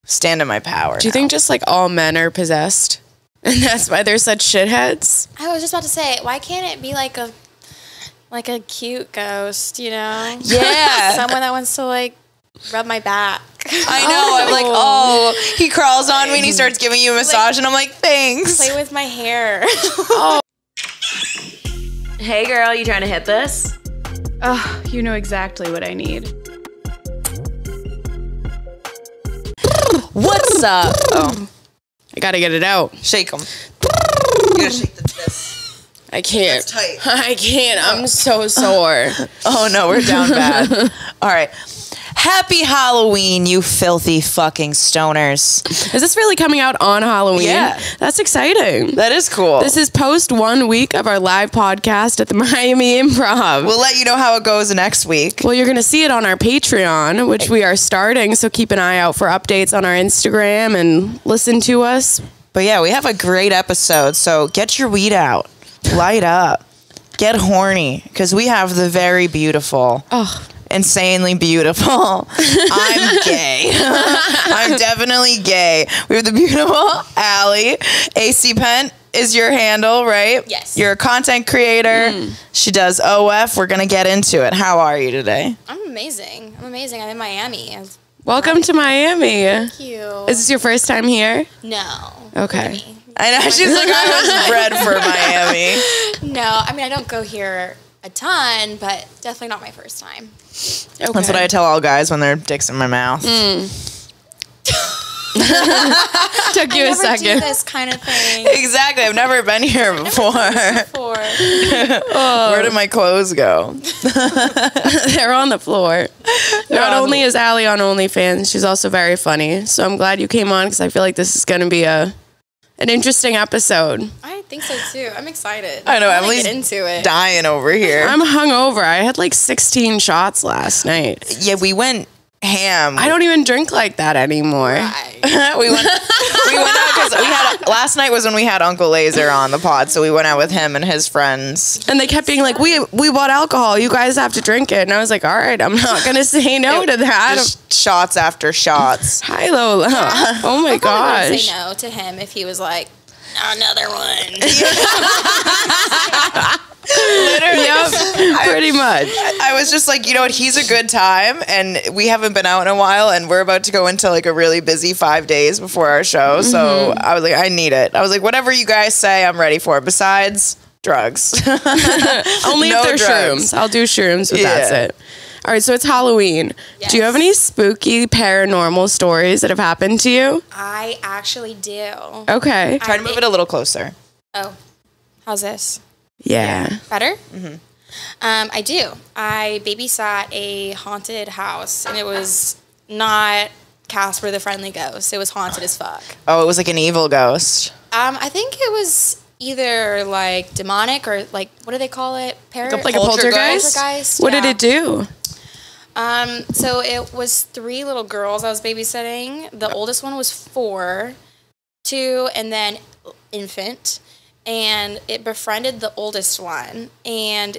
stand in my power. Do you think just like all men are possessed? And that's why they're such shitheads? I was just about to say, why can't it be like a cute ghost, you know? Yeah. Someone that wants to like rub my back. I know. I'm like, oh, he crawls on me and he starts giving you a massage, and I'm like, thanks. Play with my hair. Hey girl, you trying to hit this? Oh, you know exactly what I need. What's up? Oh, I gotta get it out. shake them. You gotta shake this. I can't. That's tight. I can't. I'm so sore. Oh no, we're down bad. All right. Happy Halloween, you filthy fucking stoners. Is this really coming out on Halloween? Yeah. That's exciting. That is cool. This is post 1 week of our live podcast at the Miami Improv. We'll let you know how it goes next week. Well, you're going to see it on our Patreon, which we are starting. So keep an eye out for updates on our Instagram and listen to us. But yeah, we have a great episode. So get your weed out, light up, get horny, because we have the very beautiful. Oh, Insanely beautiful. I'm gay. I'm definitely gay. We have the beautiful Allie. AC Pent is your handle, right? Yes. You're a content creator. She does OF. We're going to get into it. How are you today? I'm amazing. I'm in Miami. welcome to Miami. Thank you. Is this your first time here? No. Okay. Look at me. I know. She's like, I was bred for Miami. No, I mean, I don't go here a ton, but definitely not my first time. Okay. That's what I tell all guys when their dick's in my mouth. Took you I a never second. do this kind of thing Exactly. I've never been here before. Where did my clothes go? They're on the floor. Not only is Allie on OnlyFans, she's also very funny. So I'm glad you came on because I feel like this is going to be an interesting episode. I think so too. I'm excited. I know, wanna Emily's get into it. dying over here. I'm hungover. I had like 16 shots last night. Yeah, we went ham. I don't even drink like that anymore. Right. we went out because last night was when we had Uncle Laser on the pod, so we went out with him and his friends. And they kept being like, we bought alcohol. You guys have to drink it. And I was like, all right, I'm not going to say no to that. Just shots after shots. Hi, Lola. Oh my I probably gosh. wouldn't say no to him if he was like, another one. Yep, pretty much. I was just like, you know what, he's a good time, and we haven't been out in a while, and we're about to go into like a really busy 5 days before our show, so I was like, I need it. I was like, whatever you guys say, I'm ready for, besides drugs. Only No if they're drugs. shrooms. I'll do shrooms, but Yeah. that's it. All right, so it's Halloween. Yes. Do you have any spooky paranormal stories that have happened to you? I actually do. Okay. Try to move it a little closer. Oh, how's this? Yeah. Better? Mm-hmm. I do. I babysat a haunted house, and it was not Casper the Friendly Ghost. It was haunted as fuck. Oh, it was like an evil ghost. I think it was either like demonic or like, what do they call it? Like a Poltergeist? poltergeist? What did it do? So it was 3 little girls I was babysitting. The oldest one was 4, 2, and then infant. And it befriended the oldest one. And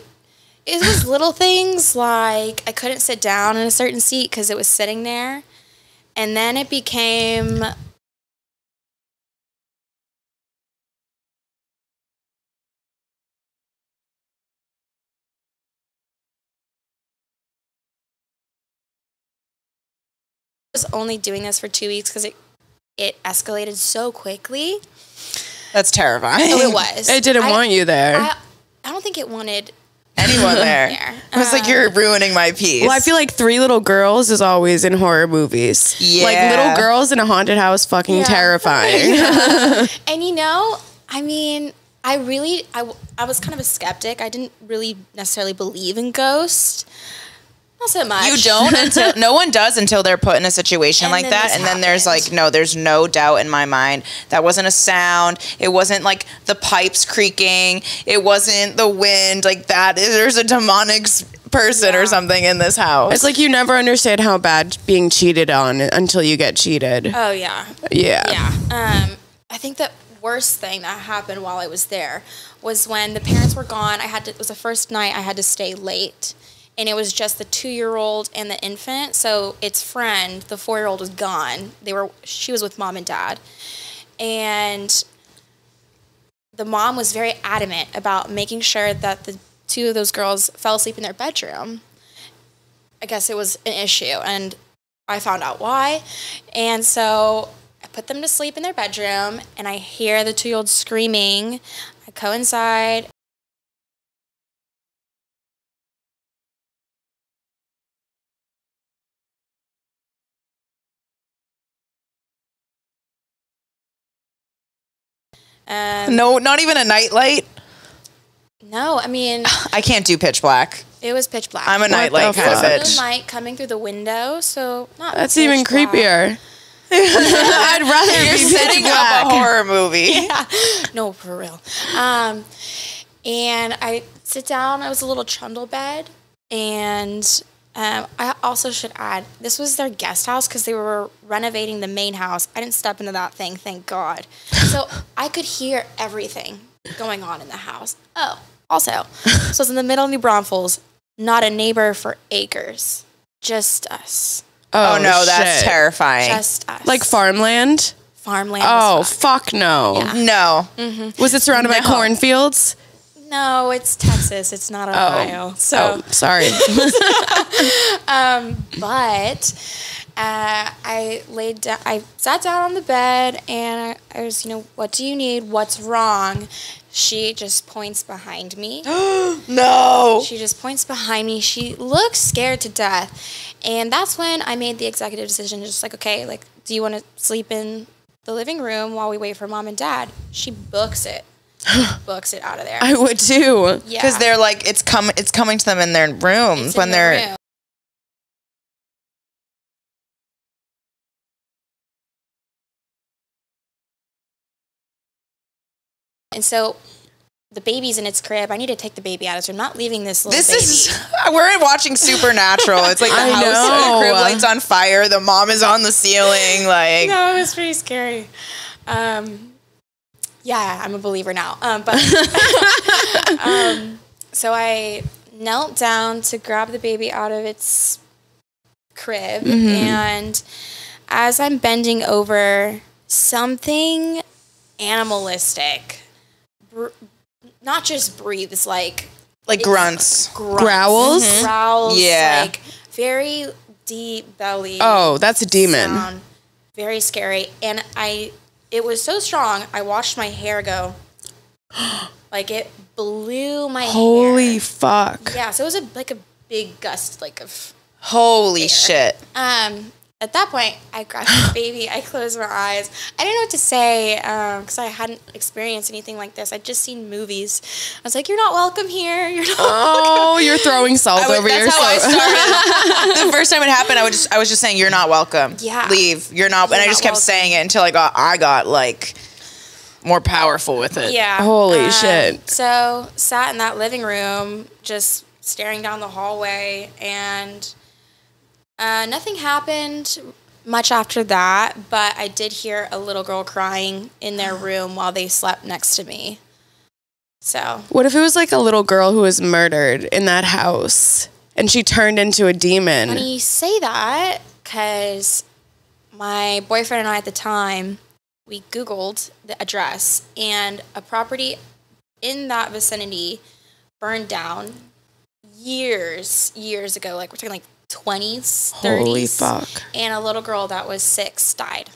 it was little things like I couldn't sit down in a certain seat because it was sitting there. And then it became was only doing this for 2 weeks because it escalated so quickly. That's terrifying. Oh, it was. It didn't want you there. I don't think it wanted Anyone there. I was like, you're ruining my peace. Well, I feel like 3 little girls is always in horror movies. Yeah. Like little girls in a haunted house, fucking terrifying. And you know, I mean, I was kind of a skeptic. I didn't really necessarily believe in ghosts. Not so much. You don't until no one does until they're put in a situation And like then that, this and then there's happened. like, no, there's no doubt in my mind that wasn't a sound. It wasn't like the pipes creaking. It wasn't the wind. Like that. There's a demonic person or something in this house. It's like you never understand how bad being cheated on until you get cheated. Oh yeah. Yeah. Yeah. I think the worst thing that happened while I was there was when the parents were gone. It was the first night I had to stay late. and it was just the 2-year-old and the infant. So its friend, the 4-year-old, was gone. She was with mom and dad, and the mom was very adamant about making sure that the 2 of those girls fell asleep in their bedroom. I guess it was an issue, and I found out why. And so I put them to sleep in their bedroom, and I hear the 2-year-old screaming. I go inside. No, not even a nightlight. No, I mean, I can't do pitch black. it was pitch black. I'm a nightlight the kind of fuck? bitch. Moonlight coming through the window, so not That's pitch even black. creepier. I'd rather You're be setting pitch up a black. horror movie. No, for real. And I sit down. It was a little trundle bed, and I also should add, this was their guest house because they were renovating the main house. I didn't step into that thing, thank God. So I could hear everything going on in the house. Oh, also, so it's in the middle of New Braunfels, not a neighbor for acres, just us. Oh, no, that's shit. terrifying. Just us. Like farmland? farmland. Oh, as fuck. fuck no. Yeah. No. Was it surrounded by No. cornfields? No, it's Texas. It's not Ohio. So, sorry. but I laid down. I sat down on the bed, and I was, what do you need? What's wrong? She just points behind me. No. She just points behind me. She looks scared to death, and that's when I made the executive decision. Just like, okay, like, do you want to sleep in the living room while we wait for mom and dad? She books it. Books it out of there. I would too. Yeah. Because they're like, it's coming to them in their rooms It's when in the they're. room. And so the baby's in its crib. I need to take the baby out. So I'm not leaving this little baby. We're watching Supernatural. It's like the I house, know. the crib light's on fire. The mom is on the ceiling. Like, No, it was pretty scary. Yeah, I'm a believer now. But so I knelt down to grab the baby out of its crib, and as I'm bending over, something animalistic, not just breathes, like grunts. Growls? growls, Yeah. like very deep belly. Oh, that's a demon. Sound. Very scary. And it was so strong, I watched my hair go. Like, it blew my Holy hair. fuck. Yeah, so it was a big gust, like, of... Holy shit. At that point, I grabbed the baby, I closed my eyes. I didn't know what to say, because I hadn't experienced anything like this. I'd just seen movies. I was like, you're not welcome here. You're not Oh, you're throwing salt over That's how I yourself. started. The first time it happened, I was just saying, "You're not welcome. Yeah. Leave. You're not." You're And I just not kept welcome. saying it until I got like more powerful with it. Yeah. Holy shit. So sat in that living room, just staring down the hallway, and nothing happened much after that. But I did hear a little girl crying in their room while they slept next to me. So What if it was like a little girl who was murdered in that house and she turned into a demon? funny you say that, because my boyfriend and I at the time, we Googled the address, and a property in that vicinity burned down years ago. Like, we're talking like 20s, 30s. Holy fuck. And a little girl that was 6 died.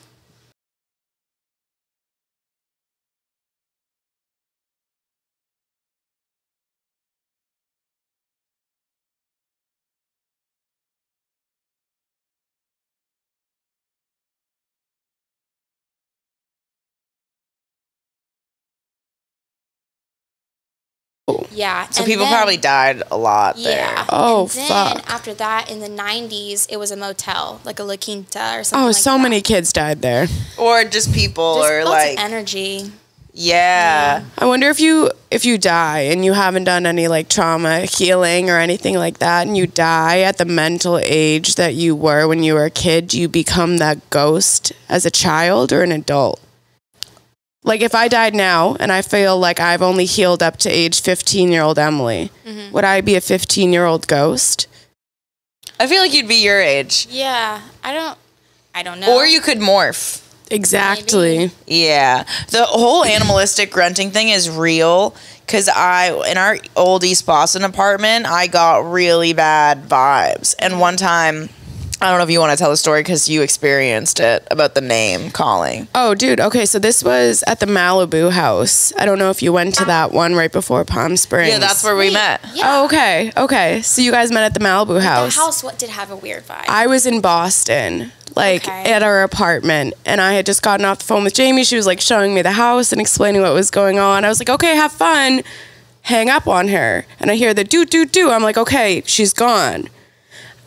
Yeah. So and people then- probably died a lot there. Yeah. Oh, and then fuck. after that, in the 90s, it was a motel, like a La Quinta or something Oh, like so that. many kids died there. Or just people, Just or lots like, of energy. yeah. I wonder if you die and you haven't done any like trauma healing or anything like that, and you die at the mental age that you were when you were a kid, do you become that ghost as a child or an adult? Like, if I died now and I feel like I've only healed up to age 15-year-old Emily, would I be a 15-year-old ghost? I feel like you'd be your age. Yeah, I don't know. Or you could morph. Exactly. Yeah. The whole animalistic grunting thing is real because in our old East Boston apartment, I got really bad vibes. And one time, I don't know if you want to tell the story because you experienced it about the name calling. Oh, dude. Okay, so this was at the Malibu house. I don't know if you went to that one right before Palm Springs. Yeah, that's where we met. Yeah. Oh, okay. Okay. So you guys met at the Malibu house. The house did have a weird vibe. I was in Boston, like Okay. at our apartment, and I had just gotten off the phone with Jamie. She was like showing me the house and explaining what was going on. I was like, okay, have fun. Hang up on her. And I hear the do, do, do. I'm like, okay, she's gone.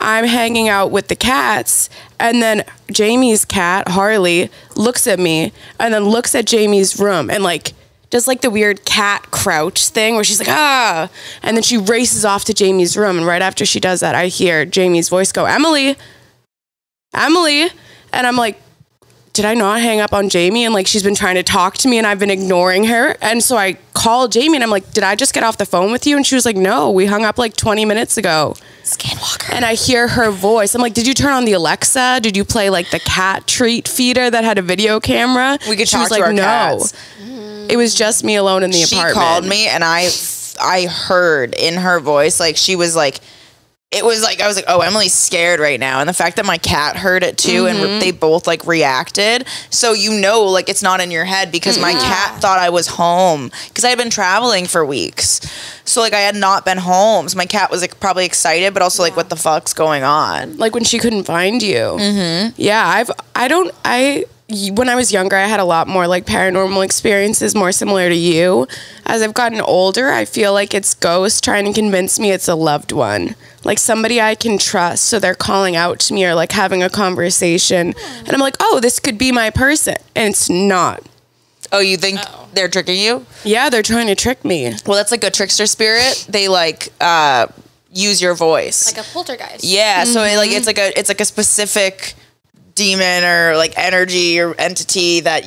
I'm hanging out with the cats, and then Jamie's cat, Harley, looks at me and then looks at Jamie's room and like does like the weird cat crouch thing where she's like, ah, and then she races off to Jamie's room. And right after she does that, I hear Jamie's voice go, Emily. And I'm like, did I not hang up on Jamie? And like, she's been trying to talk to me and I've been ignoring her. And so I called Jamie and I'm like, did I just get off the phone with you? And she was like, no, we hung up like 20 minutes ago. Skinwalker. And I hear her voice. I'm like, did you turn on the Alexa? Did you play like the cat treat feeder that had a video camera? We could she talk was to like, our no. cats. It was just me alone in the She apartment. called me and I heard in her voice, like she was like, it was like, I was like, oh, Emily's scared right now. And the fact that my cat heard it too, and they both like reacted. So, like it's not in your head because my cat thought I was home because I had been traveling for weeks. So like I had not been home. So my cat was like probably excited, but also like, what the fuck's going on? Like when she couldn't find you. Mm-hmm. Yeah, when I was younger, I had a lot more like paranormal experiences, more similar to you. As I've gotten older, I feel like it's ghosts trying to convince me it's a loved one. Like somebody I can trust. So they're calling out to me or like having a conversation. And I'm like, oh, this could be my person. And it's not. Oh, you think they're tricking you? Yeah, they're trying to trick me. Well, that's like a trickster spirit. They like use your voice. Like a poltergeist. Yeah, so it's like a specific demon or like energy or entity that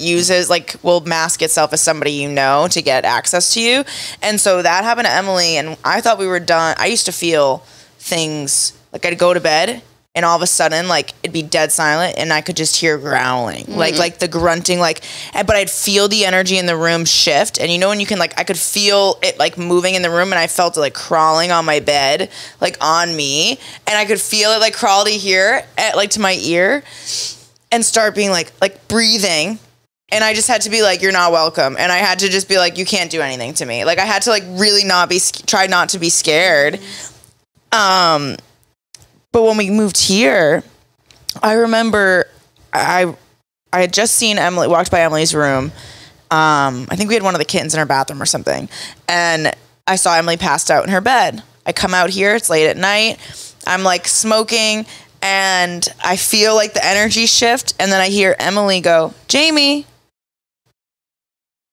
will mask itself as somebody to get access to you. And so that happened to Emily, and I thought we were done. I used to feel things like I'd go to bed and all of a sudden like it'd be dead silent and I could just hear growling, like the grunting, but I'd feel the energy in the room shift. And when you can I could feel it like moving in the room, and I felt it like crawling on my bed, like on me, and I could feel it like crawl to here to my ear and start being like breathing. And I just had to be like, you're not welcome. And I had to just be like, you can't do anything to me. Like I had to really try not to be scared. But when we moved here, I remember I had just seen Emily, walked by Emily's room. I think we had one of the kittens in her bathroom or something. And I saw Emily passed out in her bed. I come out here, it's late at night. I'm like smoking and I feel like the energy shift. And then I hear Emily go, Jamie.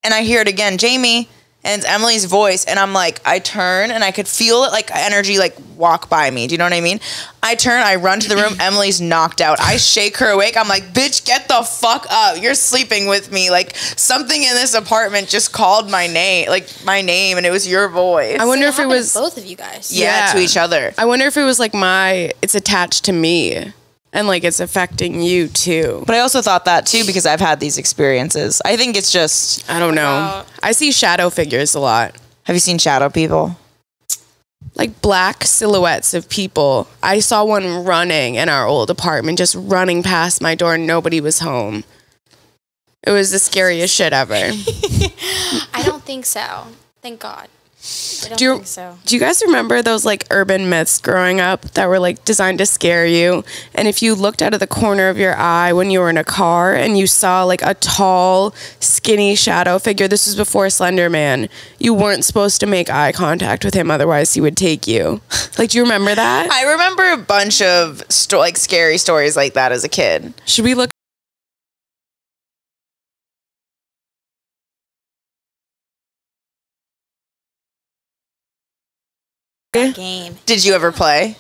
And I hear it again, Jamie. And it's Emily's voice, and I'm like, I turn, and I could feel it, like energy, like walk by me. Do you know what I mean? I turn, I run to the room. Emily's knocked out. I shake her awake. I'm like, bitch, get the fuck up. You're sleeping with me. Like something in this apartment just called my name, and it was your voice. I wonder if it happened to was both of you guys. Yeah, to each other. I wonder if it was like it's attached to me and like it's affecting you too. But I also thought that too because I've had these experiences. I think it's just, I don't know. I see shadow figures a lot. have you seen shadow people? Like black silhouettes of people. I saw one running in our old apartment, just running past my door and nobody was home. It was the scariest shit ever. I don't think so. Thank God. I don't think so. Do you guys remember those like urban myths growing up that were like designed to scare you? And if you looked out of the corner of your eye when you were in a car and you saw like a tall, skinny shadow figure, this was before Slender Man, you weren't supposed to make eye contact with him, otherwise he would take you. Like, do you remember that? I remember a bunch of scary stories like that as a kid. Should we look? Game. Did you ever play?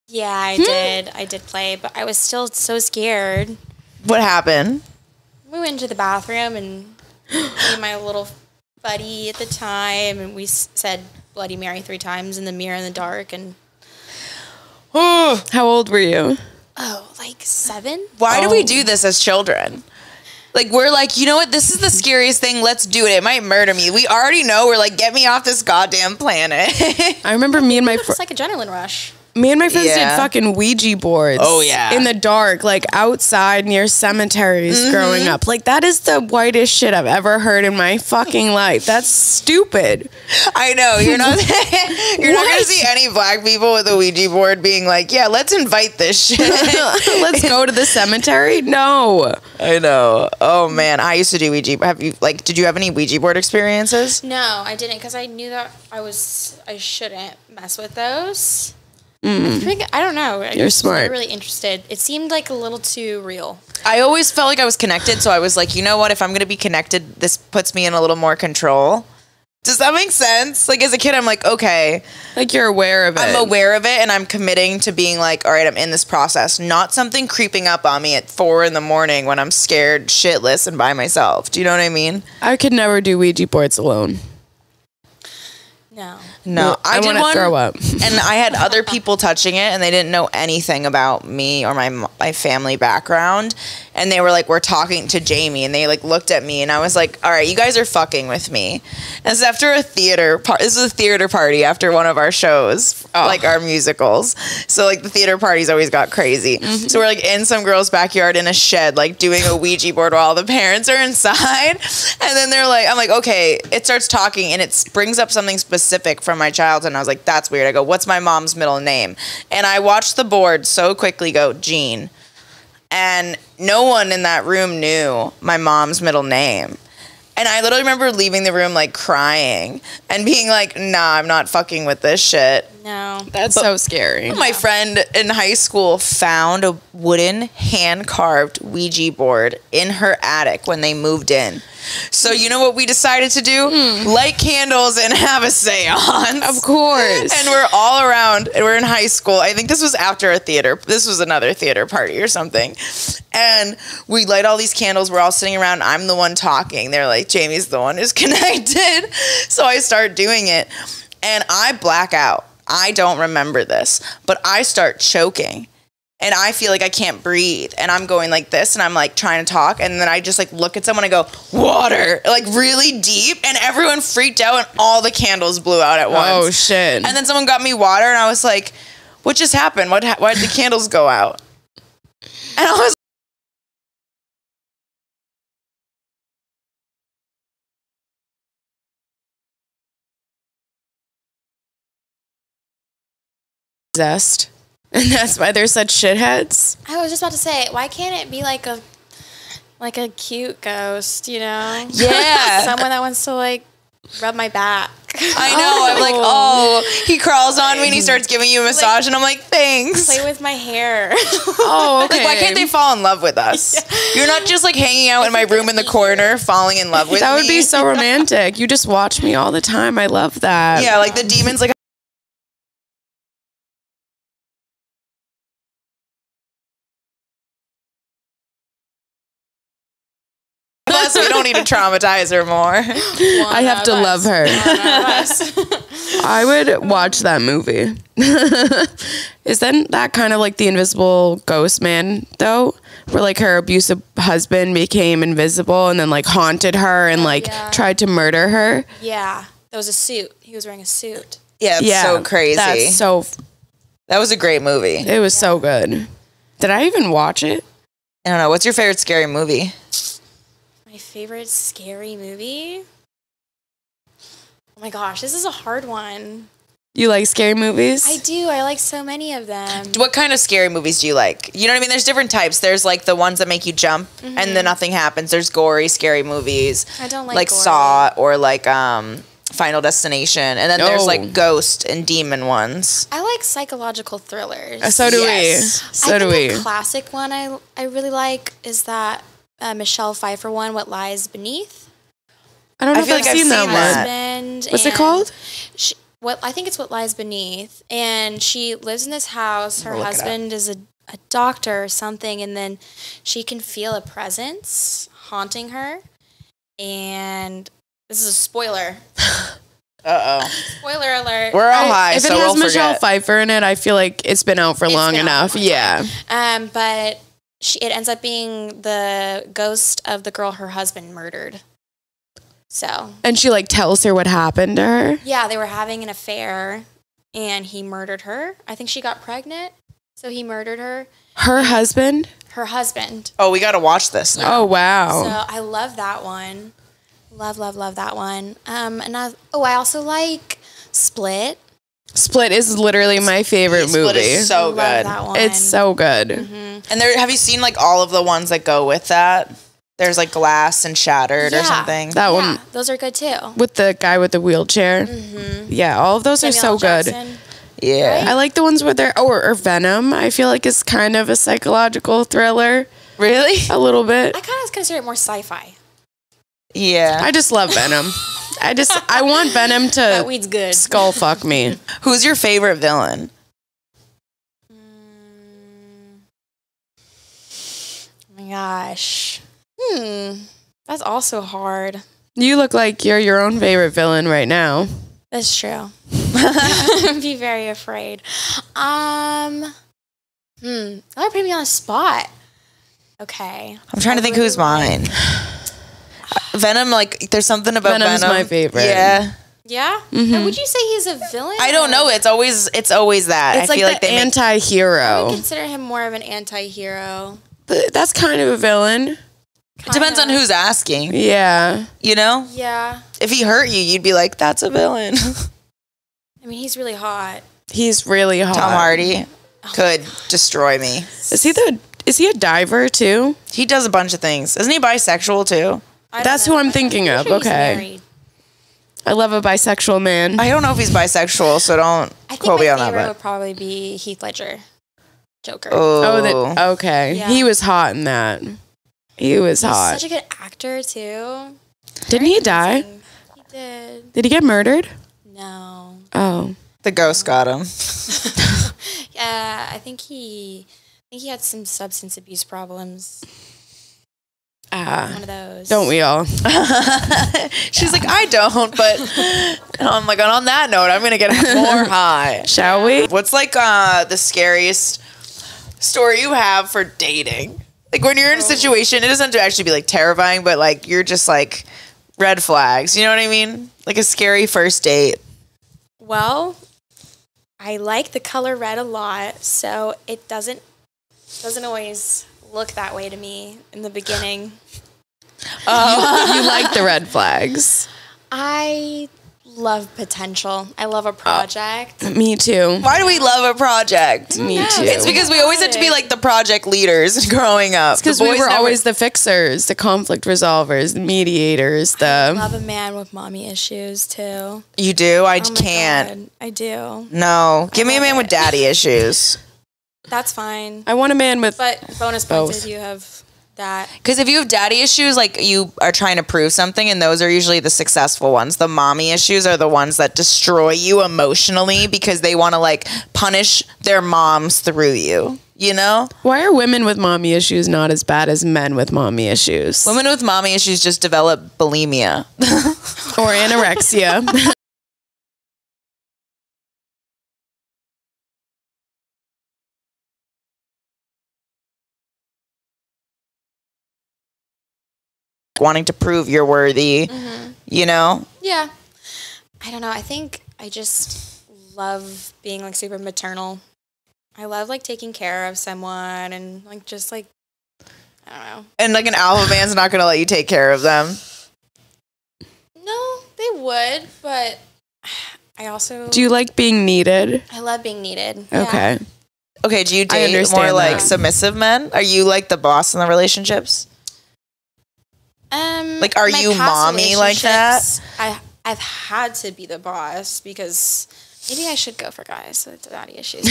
Yeah, I did. I did play, but I was still so scared. What happened? We went into the bathroom and me and my little buddy at the time, and we said Bloody Mary 3 times in the mirror in the dark. And How old were you? Oh, like 7? Why do we do this as children? Like, we're like, you know what? This is the scariest thing. Let's do it. It might murder me. We already know. We're like, get me off this goddamn planet. I remember me and my It's like adrenaline rush. friends Yeah. did fucking Ouija boards. Oh, yeah. In the dark, like outside near cemeteries growing up. Like that is the whitest shit I've ever heard in my fucking life. That's stupid. I know. You're not you're not going to What? see any black people with a Ouija board being like, yeah, let's invite this shit. Let's go to the cemetery? No. I know. Oh, man. I used to do Ouija. Did you have any Ouija board experiences? No, I didn't because I knew that I shouldn't mess with those. I don't know. I You're just smart. wasn't really interested. It seemed like a little too real. I always felt like I was connected, so I was like, you know what? If I'm going to be connected, this puts me in a little more control. Does that make sense? Like, as a kid, I'm like, okay, Like you're aware of it. I'm aware of it, and I'm committing to being like, all right, I'm in this process, not something creeping up on me at 4 a.m. when I'm scared shitless and by myself. Do you know what I mean? I could never do Ouija boards alone. No. No, I did want to one, throw up. and I had other people touching it, and they didn't know anything about me or my family background, and they were like, we're talking to Jamie, and they like looked at me, and I was like, all right, you guys are fucking with me. And this is after a theater this was a theater party after one of our shows, like our musicals. So like the theater parties always got crazy. So we're like in some girl's backyard in a shed, like doing a Ouija board while the parents are inside, and then they're like, I'm like, okay, it starts talking, and it brings up something specific from my childhood, and I was like, that's weird. I go, what's my mom's middle name? And I watched the board so quickly go, Jean. And no one in that room knew my mom's middle name. And I literally remember leaving the room like crying and being like, nah, I'm not fucking with this shit. No. That's so scary. My friend in high school found a wooden hand-carved Ouija board in her attic when they moved in. So you know what we decided to do? Light candles and have a seance. Of course. And we're all around, and we're in high school. I think this was after a theater. This was another theater party or something. And we light all these candles. We're all sitting around. I'm the one talking. They're like, Jamie's the one who's connected. So I start doing it, and I black out. I don't remember this, but I start choking. And I feel like I can't breathe, and I'm going like this, and I'm like trying to talk, and then I just like look at someone and go, water, like really deep, and everyone freaked out, and all the candles blew out at once. Oh shit. And then someone got me water, and I was like, what just happened? Why did the candles go out? And I was Zest. And that's why they're such shitheads. I was just about to say, why can't it be like a cute ghost, you know? Yeah. Someone that wants to like rub my back. I know. I'm like, oh, he crawls on me and he starts giving you a massage, and I'm like, thanks. Play with my hair. Oh, okay. Like, why can't they fall in love with us? You're not just like hanging out in my room in the corner, falling in love with That me. would be so romantic. You just watch me all the time. I love that. Yeah, like the demons, like. Us, we don't need to traumatize her more. I have to love her. I would watch that movie. Isn't that kind of like the Invisible Ghost Man, though? Where like her abusive husband became invisible and then like haunted her and like tried to murder her. Yeah, that was a suit. He was wearing a suit. Yeah, it's so crazy. That was a great movie. It was so good. Did I even watch it? I don't know. What's your favorite scary movie? My favorite scary movie? Oh my gosh, this is a hard one. You like scary movies? I do. I like so many of them. What kind of scary movies do you like? You know what I mean? There's different types. There's like the ones that make you jump and then nothing happens. There's gory, scary movies. I don't like gory. Saw or like Final Destination. And then there's like ghost and demon ones. I like psychological thrillers. So do Yes. we. So do think we. a classic one I really like is that Michelle Pfeiffer one, What Lies Beneath. I don't know I if feel I've like I've seen that seen one. that. Husband What's it and called? I think it's What Lies Beneath. And she lives in this house. Her I'll look it up. husband is a doctor or something. And then she can feel a presence haunting her. And this is a spoiler. Spoiler alert. We're all high, If so it has we'll Michelle forget. Pfeiffer in it, I feel like it's been out for long been out enough. for a long Yeah. But it ends up being the ghost of the girl her husband murdered. So And she like tells her what happened to her. yeah, they were having an affair, and he murdered her. I think she got pregnant, so he murdered her. Her husband? Her husband. Oh, we got to watch this now. Oh, wow. So I love that one. Love that one. I also like Split. Split is literally my favorite Split movie. is so Love good. that one. It's so good. And there, have you seen like all of the ones that go with that? There's like Glass and Shattered or Yeah. something. That Yeah, one those are good too. with the guy with the wheelchair. Yeah, all of those are so Samuel L. good. Jackson. Yeah. I like the ones where they're, or Venom. I feel like it's kind of a psychological thriller. Really? A little bit. I kind of consider it more sci-fi. Yeah. I just love Venom. I want Venom That to weed's good. skull fuck me. Who's your favorite villain? Oh my gosh. That's also hard. You look like you're your own favorite villain right now. That's true. I'd be very afraid. That would put me on the spot. Okay. I'm trying to think who's mine. Venom, like, there's something about Venom's Venom. my favorite. Yeah. Yeah? And would you say he's a villain? I don't know. It's always that. It's I like feel the like they make, I anti-hero. would consider him more of an anti-hero. But that's kind of a villain. it depends on who's asking, Yeah. you know? Yeah. If he hurt you, you'd be like, that's a villain. I mean, he's really hot. He's really hot. Tom Hardy could destroy me. Is he a diver too? He does a bunch of things. Isn't he bisexual too? I don't That's know. who I'm thinking I'm of. pretty sure he's Okay. married. I love a bisexual man. I don't know if he's bisexual, so don't I think quote my me on that. favorite But would probably be Heath Ledger. Joker. Okay. Yeah. He was hot in that. He was He's hot. such a good actor, too. Didn't he die? He did. Did he get murdered? No. Oh. the ghost got him. Yeah, I think he had some substance abuse problems. One of those. Don't we all? She's like, I don't, but I'm like, on that note, I'm gonna get more high. Shall we? What's like the scariest story you have for dating? Like when you're in a situation, it doesn't have to actually be like terrifying, but like you're just like red flags. You know what I mean? Like a scary first date. Well, I like the color red a lot, so it doesn't always look that way to me in the beginning. You like the red flags. I love potential. I love a project. Me too. Why do we love a project? Me too. It's because we always had to be like the project leaders growing up. because The we boys were never- always the fixers, the conflict resolvers, the mediators, I the love a man with mommy issues too. You do? I Oh my can't. God, I do. No. Give me a love man with it. daddy issues. That's fine. I want a man with But bonus points Both. if you have that. Because if you have daddy issues, like you are trying to prove something, and those are usually the successful ones. The mommy issues are the ones that destroy you emotionally because they want to like punish their moms through you. You know? Why are women with mommy issues not as bad as men with mommy issues? Women with mommy issues just develop bulimia. Or anorexia. Wanting to prove you're worthy. You know? Yeah. I don't know. I think I just love being like super maternal. I love like taking care of someone and like just like I don't know. And like an alpha man's not going to let you take care of them. No, they would, but I also Do you like being needed? I love being needed. Yeah. Okay. Okay, do you date understand more like that. submissive men? Are you like the boss in the relationships? Like, are my you past mommy like that? relationships, I've had to be the boss because maybe I should go for guys with daddy issues.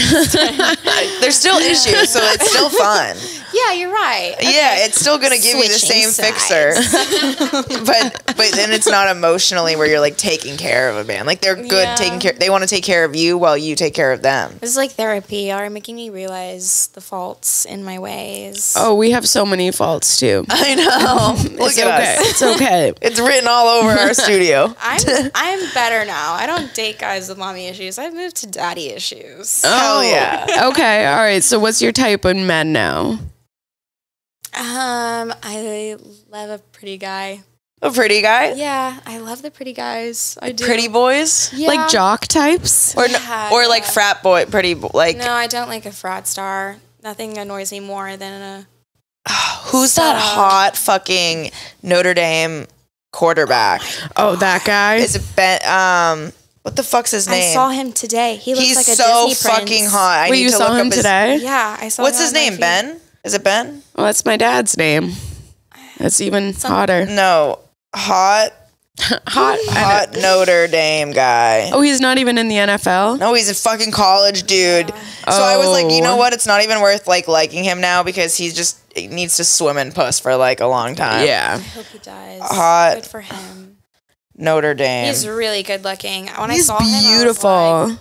There's still issues, so it's still fun. Yeah, you're right. Yeah, it's still gonna give you the Switching same fixer, but then it's not emotionally where you're like taking care of a man. Like they're good Yeah. taking care. They want to take care of you while you take care of them. This is like therapy. You're making me realize the faults in my ways. Oh, we have so many faults too. I know. Look It's at okay. us. It's okay. It's written all over our studio. I'm better now. I don't date guys with mommy issues. I've moved to daddy issues. Hell yeah. Okay, all right. So what's your type of men now? I love a pretty guy. A pretty guy? Yeah, I love the pretty guys. I do. Pretty boys? Yeah. Like jock types? Or Yeah, or like yeah. frat boy, pretty like No, I don't like a fraud star. Nothing annoys me more than a. who's that hot fucking Notre Dame quarterback? Oh, that guy? Is it Ben what the fuck's his name? I saw him today. He looks He's like a so Disney prince. fucking hot. I Wait, need you to saw look him up his today? Yeah, I saw. What's him his on my name? feed. Ben? Is it Ben? Well, that's my dad's name. That's even hotter. No. Hot Hot. Notre Dame guy. Oh, he's not even in the NFL? No, he's a fucking college dude. So I was like, you know Oh. what? It's not even worth like liking him now because he needs to swim in puss for like a long time. Yeah. I hope he does. Hot. Good for him. Notre Dame. He's really good looking. When I He's saw him, I was beautiful. like,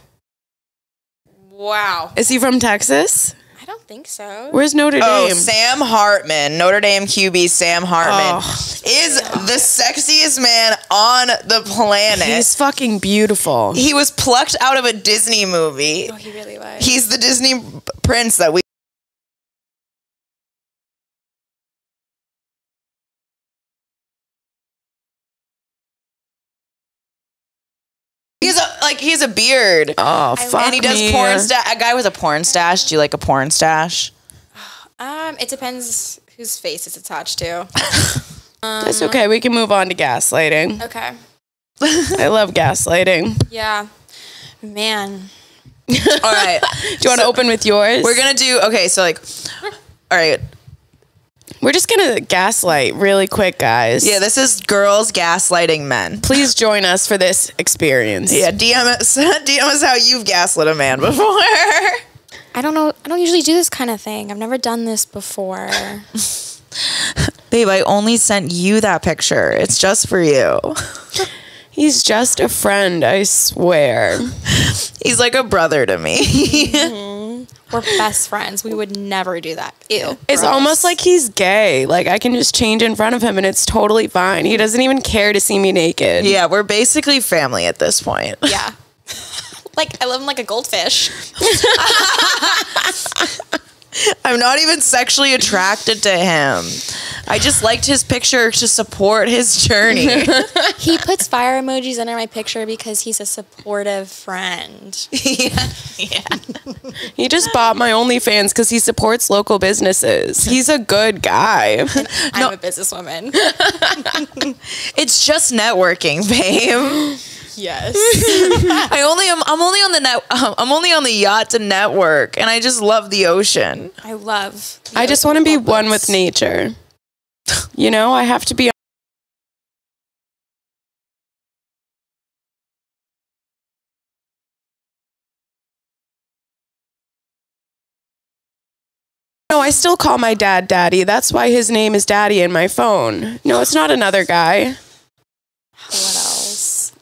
wow. Is he from Texas? I don't think so. Where's Notre Oh, Dame? Sam Hartman, Notre Dame QB Sam Hartman Oh. is the sexiest man on the planet. He's fucking beautiful. He was plucked out of a Disney movie. Oh, he really was. He's the Disney prince that we. He has a beard. Oh, fuck And he does me. porn stash. A guy with a porn stash. Do you like a porn stash? It depends whose face it's attached to. That's okay. We can move on to gaslighting. Okay. I love gaslighting. Yeah. Man. All right. Do you want to open with yours? We're gonna do so like. All right. We're just gonna gaslight really quick, guys. Yeah, this is girls gaslighting men. Please join us for this experience. Yeah, DM us. DM us how you've gaslit a man before. I don't know. I don't usually do this kind of thing. I've never done this before. Babe, I only sent you that picture. It's just for you. He's just a friend, I swear. He's like a brother to me. We're best friends. We would never do that. Ew. It's gross. almost like he's gay. Like, I can just change in front of him and it's totally fine. He doesn't even care to see me naked. Yeah, we're basically family at this point. Yeah. Like, I love him like a goldfish. I'm not even sexually attracted to him. I just liked his picture to support his journey. He puts fire emojis under my picture because he's a supportive friend. yeah. He just bought my OnlyFans because he supports local businesses. He's a good guy. I'm a businesswoman. It's just networking, babe. Yes. I'm only on the yacht to network, and I just love the ocean. I love. I just want to be one with nature. You know, I have to be. No, I still call my dad Daddy. That's why his name is Daddy in my phone. No, it's not another guy. What else?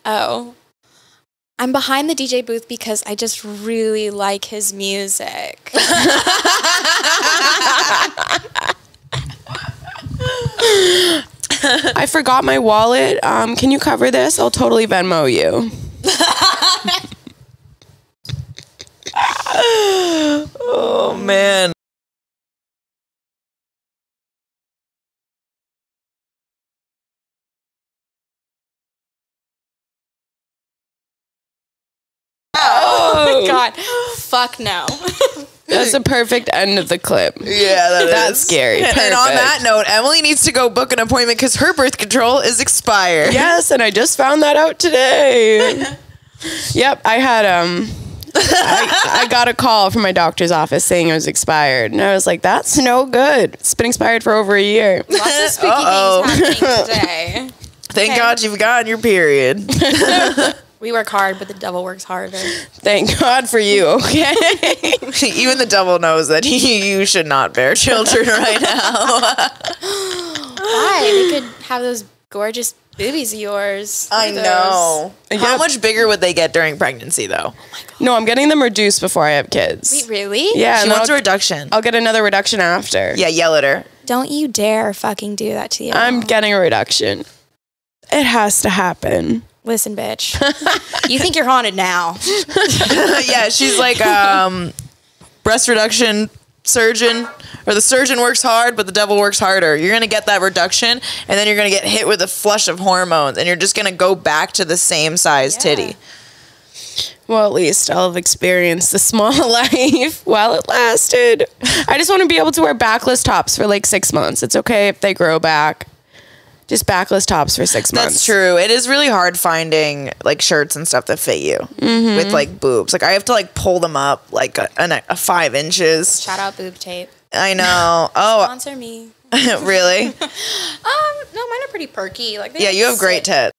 Oh. I'm behind the DJ booth because I just really like his music. I forgot my wallet. Can you cover this? I'll totally Venmo you. Oh man. Oh my god. Fuck no. That's a perfect end of the clip. Yeah, That's scary. And on Perfect. that note, Emily needs to go book an appointment because her birth control is expired. Yes, and I just found that out today. Yep, I had I got a call from my doctor's office saying it was expired, and I was like, "That's no good. It's been expired for over a year." Lots of spooky things happening today. Thank Okay. God you've gotten your period. We work hard, but the devil works harder. Thank God for you. Okay. Even the devil knows that you should not bear children right now. Why? We could have those gorgeous boobies of yours. I Look at know. How Yep. much bigger would they get during pregnancy, though? No, I'm getting them reduced before I have kids. those. Wait, really? Yeah, She and wants a I'll, reduction. I'll get another reduction after. Yeah, yell at her. Don't you dare fucking do that to you. I'm getting a reduction. It has to happen. Listen, bitch. You think you're haunted now. Yeah, she's like, breast reduction surgeon, or the surgeon works hard, but the devil works harder. You're going to get that reduction, and then you're going to get hit with a flush of hormones, and you're just going to go back to the same size titty. Well, at least I'll have experienced the small life while it lasted. I just want to be able to wear backless tops for like 6 months. It's okay if they grow back. Just backless tops for 6 months. That's true. It is really hard finding like shirts and stuff that fit you with like boobs. Like I have to like pull them up like a 5 inches. Shout out boob tape. I know. Oh, Sponsor me. really? No, mine are pretty perky. Like, Yeah, you have great tits.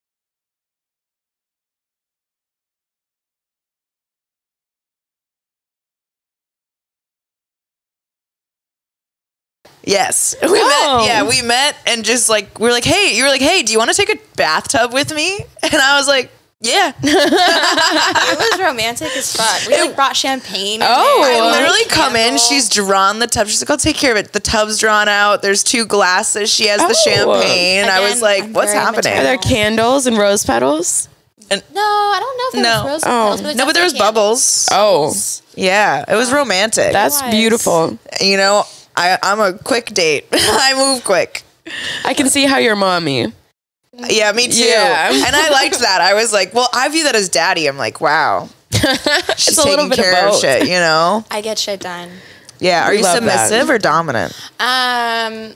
Yes, we met. Yeah, we met, and just like we were like, hey, you were like, hey, do you want to take a bathtub with me? And I was like, yeah. It was romantic as fuck. We like brought champagne. I literally come in. She's drawn the tub. She's like, I'll take care of it. The tub's drawn out. There's 2 glasses. She has the champagne. Again, I was like, I'm what's very happening? Are there candles and rose petals? No, I don't know if there was rose petals, but No, but there was bubbles. Oh, Yeah, it was romantic. that's was. beautiful. You know, I'm a quick date. I move quick. I can see how you're mommy. Yeah, me too. Yeah. And I liked that. I was like, well, I view that as daddy. I'm like, wow. She's a little taking bit of care of both. shit, you know? I get shit done. Yeah. Are you love that. submissive or dominant? I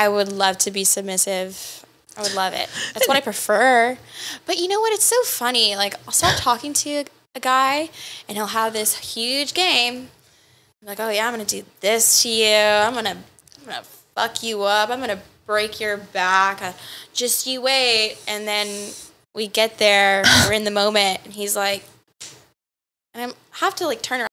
would love to be submissive. I would love it. That's what I prefer. But you know what? It's so funny. Like, I'll start talking to a guy, and he'll have this huge game. I'm like, oh yeah, I'm gonna do this to you. I'm gonna fuck you up. I'm gonna break your back. Just you wait. And then we get there. We're in the moment, and he's like, and I have to like turn around.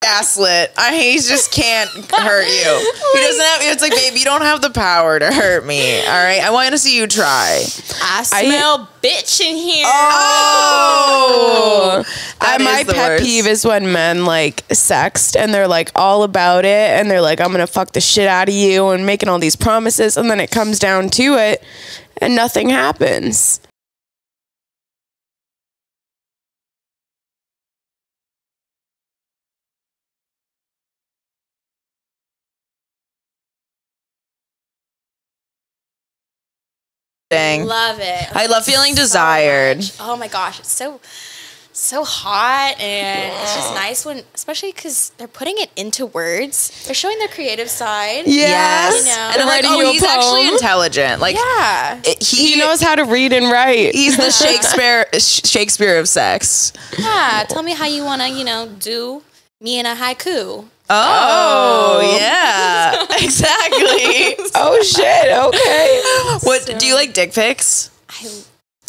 Gaslit. He just can't hurt you. He doesn't have. It's like, babe, you don't have the power to hurt me. All right. I want to see you try. I smell bitch in here. Oh, that My is the pet worst. peeve is when men like sext and they're like all about it and they're like, I'm gonna fuck the shit out of you and making all these promises, and then it comes down to it and nothing happens. Dang. Love it. I love feeling so desired. much. Oh my gosh, it's so hot, and it's just nice when, especially because they're putting it into words. They're showing their creative side. Yes. You know. And I'm like, Writing oh, you a he's actually poem. intelligent. Like, Yeah. He knows how to read and write. He's the Shakespeare of sex. Yeah. Tell me how you want to, do me in a haiku. Oh, yeah. Exactly. Oh shit, okay. What do you like dick pics?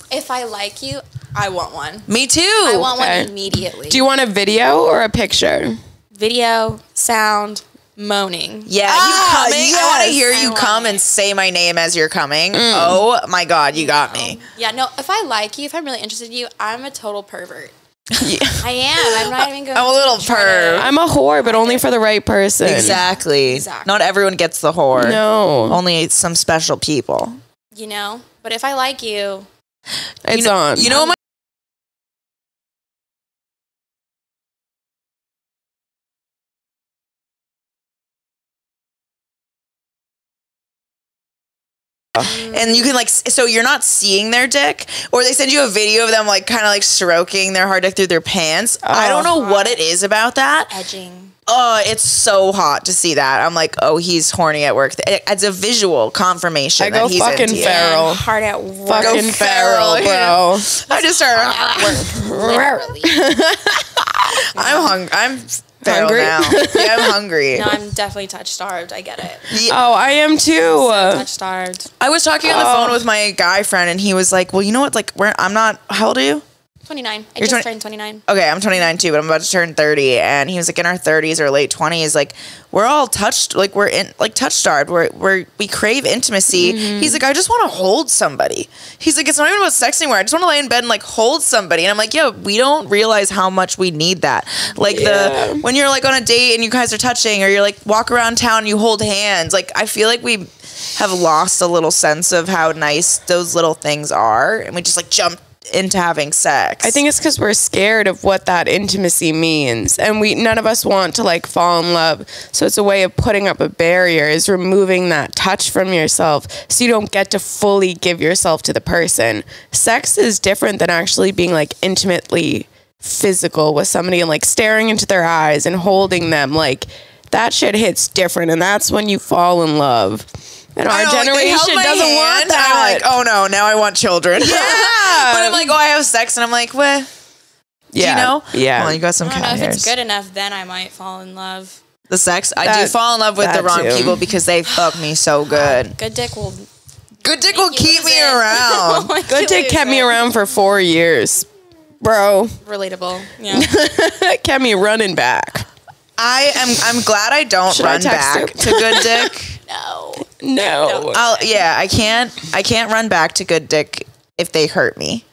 If I like you, I want one. Me too. I want Okay. one immediately. Do you want a video or a picture? Video, sound, moaning. Yeah, you coming? I want to hear I you want come it. and say my name as you're coming. Oh my God, you got me. Yeah, no, if I like you, if I'm really interested in you, I'm a total pervert. I am. I'm not even going I'm a little perv. I'm a whore, but only for the right person. Exactly. Not everyone gets the whore. No, Only some special people. But if I like you, it's on. You know what my and you can like, so you're not seeing their dick, or they send you a video of them like kind of like stroking their hard dick through their pants. I don't know what it is about that. edging. Oh, it's so hot to see that. I'm like, oh, he's horny at work. It's a visual confirmation I that go he's fucking into you. feral. Hard at work. Fucking Go feral, feral, bro. I just started. Literally. I'm hungry. I'm feral Hungry? now. Yeah, I'm hungry. No, I'm definitely touch starved. I get it. Oh, I am too. Touch starved. I was talking on the phone with my guy friend, and he was like, "Well, you know what? Like, I'm not. How old are you? 29. I You're just 20 turned 29. Okay, I'm 29 too, but I'm about to turn 30. And he was like in our 30s or late 20s. Like, we're all touched, like, we're in, like, touch starved. We crave intimacy. He's like, I just want to hold somebody. He's like, it's not even about sex anymore. I just want to lay in bed and, like, hold somebody. And I'm like, yo, we don't realize how much we need that. Like, when you're, like, on a date and you guys are touching, or you're, like, walk around town and you hold hands. Like, I feel like we have lost a little sense of how nice those little things are. And we just, like, jump into having sex. I think it's because we're scared of what that intimacy means, and none of us want to like fall in love. So it's a way of putting up a barrier, is removing that touch from yourself, so you don't get to fully give yourself to the person. Sex is different than actually being like intimately physical with somebody and like staring into their eyes and holding them. Like, that shit hits different, and that's when you fall in love. And our generation doesn't want that. I'm like, oh no, now I want children. Yeah. But I'm like, oh, I have sex, and I'm like, what? Yeah. Do you know? Yeah. Well, you got some I don't know cat if hairs. it's good enough. Then I might fall in love. The sex, I do fall in love with the that wrong too. people because they fuck me so good. Good dick will. Good dick will you keep lose me it. around. Good dick kept me around for 4 years, bro. Relatable. Yeah. Kept me running back. I'm glad I don't Should I run text back her? to good dick. No. I can't run back to good dick if they hurt me.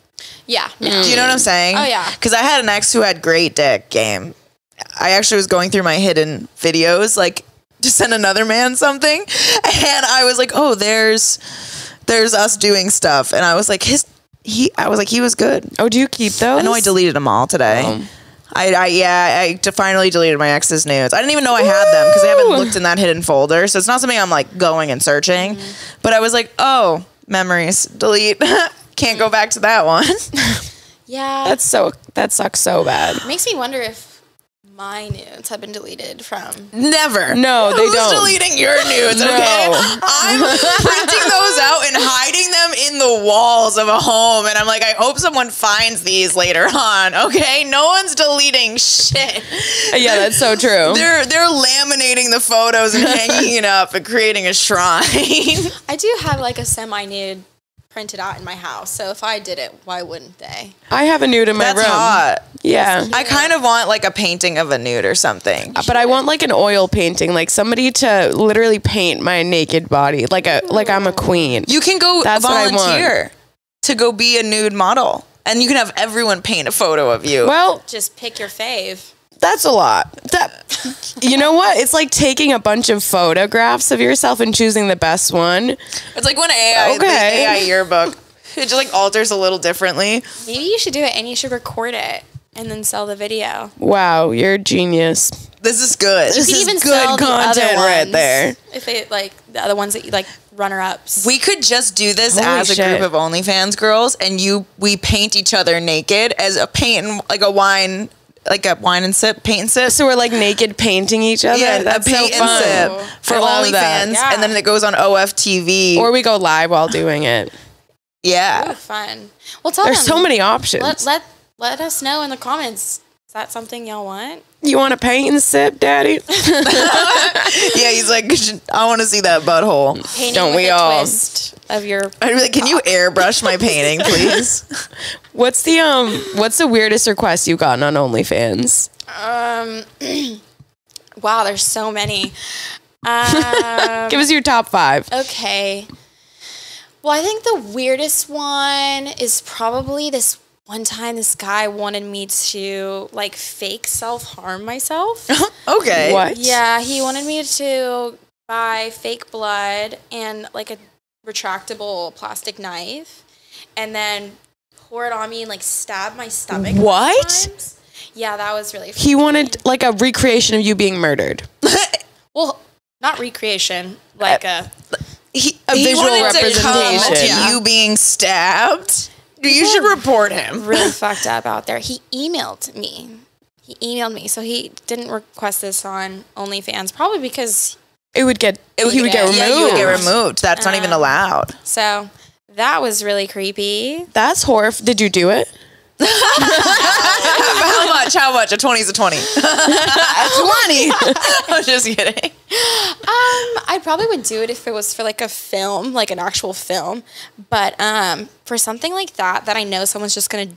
Yeah. No. Do you know what I'm saying? Oh, yeah. Because I had an ex who had great dick game. I actually was going through my hidden videos, like, to send another man something, and I was like, oh, there's us doing stuff, and I was like, he was good. Oh, do you keep those? I know I deleted them all today. Oh. I finally deleted my ex's nudes. I didn't even know I had them because I haven't looked in that hidden folder. So it's not something I'm like going and searching. But I was like, oh, memories, delete. Can't go back to that one. Yeah. That sucks so bad. Makes me wonder if my nudes have been deleted from. Never. No, they Who's don't. deleting your nudes? No. Okay, I'm printing those out and hiding them in the walls of a home, and I'm like, I hope someone finds these later on. Okay, no one's deleting shit. Yeah, that's so true. They're laminating the photos and hanging it up and creating a shrine. I do have like a semi-nude printed out in my house, so if I did it, why wouldn't they? I have a nude in my That's room. hot. Yeah. I kind of want like a painting of a nude or something. But I want like an oil painting, like somebody to literally paint my naked body, like I'm a queen. You can go That's what I want. volunteer to go be a nude model, and you can have everyone paint a photo of you. Well, Just pick your fave. that's a lot. You know what? It's like taking a bunch of photographs of yourself and choosing the best one. It's like when the AI yearbook, it just like alters a little differently. Maybe you should do it and you should record it and then sell the video. Wow, you're a genius. This is good. You This could is even good sell the other content right ones there. If they like the other ones that you like runner-ups. We could just do this Holy as a shit. group of OnlyFans girls, and we paint each other naked as a wine and sip, paint and sip. So we're like naked painting each other. Yeah, That's a paint so fun. and sip for I love that. OnlyFans, Yeah. and then it goes on OFTV. Or we go live while doing it. yeah. Ooh, fun. Well, tell There's them. so many options. Let us know in the comments. Is that something y'all want? You want to paint and sip, daddy? Yeah, he's like, I want to see that butthole. Painting Don't with we a all? twist of your. I'd be like, can you airbrush my painting, please? What's the weirdest request you've gotten on OnlyFans? Wow, there's so many. Give us your top 5. Okay. Well, I think the weirdest one is probably this one time this guy wanted me to like fake self-harm myself. Okay. What? Yeah, he wanted me to buy fake blood and like a retractable plastic knife and then pour it on me and like stab my stomach. What? sometimes. Yeah, that was really fun. He wanted like a recreation of you being murdered. Well, not recreation, like a He visual wanted to come representation. to you being stabbed. You should report him. really fucked up out there. He emailed me. So he didn't request this on OnlyFans, probably because He would get removed. Yeah, you would get removed. That's not even allowed. so that was really creepy. That's horrible. Did you do it? How much? How much? A 20's a 20. 20. I'm just kidding. I probably would do it if it was for like a film, like an actual film. But for something like that I know someone's just gonna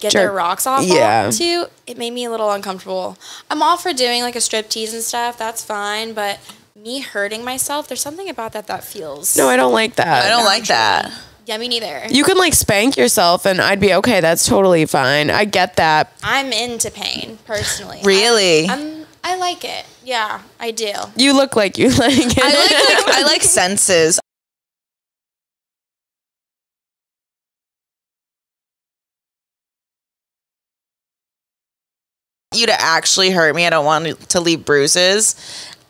get their rocks off Yeah. too, it made me a little uncomfortable. I'm all for doing like a strip tease and stuff. That's fine. But me hurting myself, there's something about that feels. No, I don't like that. I don't like that. Yeah, me neither. You can like spank yourself and I'd be okay. That's totally fine. I get that. I'm into pain personally. Really? I like it. Yeah, I do. You look like you like it. I like senses. You to actually hurt me. I don't want to leave bruises,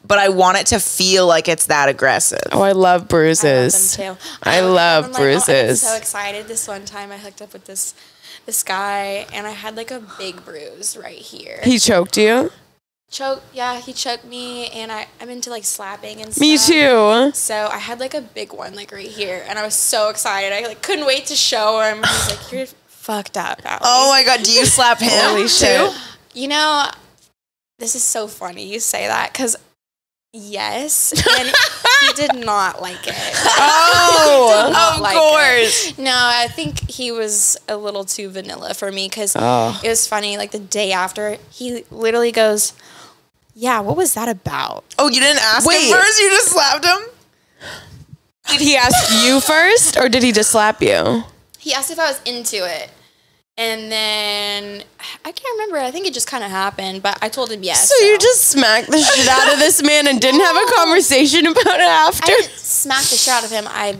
but I want it to feel like it's that aggressive. Oh, I love bruises. I love them too. I love I'm bruises. I was so excited. This one time I hooked up with this guy and I had like a big bruise right here. He choked you? He choked me and I'm into like slapping and stuff. Me too. So I had like a big one like right here and I was so excited. I like couldn't wait to show him. He was like, "You're fucked up, Allie." Oh my God, do you slap him? Holy shit. You know, this is so funny you say that because yes, and he did not like it. Oh, not of like course. No, I think he was a little too vanilla for me because Oh. it was funny. Like the day after, he literally goes, "Yeah, what was that about?" Oh, you didn't ask Wait. him first? You just slapped him? Did he ask you first or did he just slap you? He asked if I was into it. And then I can't remember. I think it just kind of happened, but I told him yes. So you just smacked the shit out of this man and didn't have a conversation about it after? I didn't smack the shit out of him. I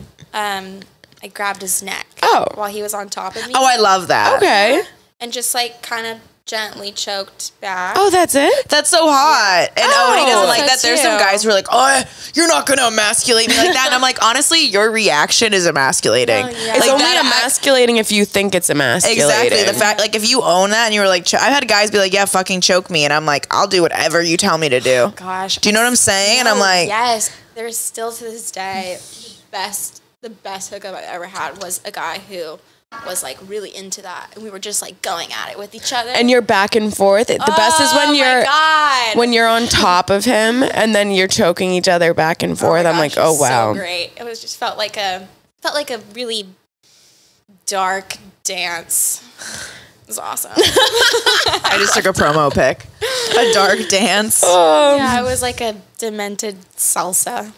grabbed his neck. Oh. While he was on top of me. Oh, I love that. Okay. And just like kind of gently choked back. Oh, that's it? That's so hot. And Odie doesn't like so that. There's some too. guys who are like, "Oh, you're not going to emasculate me like that." And I'm like, honestly, your reaction is emasculating. Oh, yeah. It's Like only that- emasculating if you think it's emasculating. Exactly. The fact, like, if you own that and you were like, I've had guys be like, "Yeah, fucking choke me," and I'm like, "I'll do whatever you tell me to do." Gosh. Do you know what I'm saying? And I'm like, yes. There's still to this day the best hookup I've ever had was a guy who was like really into that, and we were just like going at it with each other. And you're back and forth. The best is when Oh you're my God. when you're on top of him and then you're choking each other back and forth. my I'm like, gosh, oh it's wow. so great. It was just felt like a really dark dance. It was awesome. I just took a promo pic. A dark dance. Yeah, it was like a demented salsa.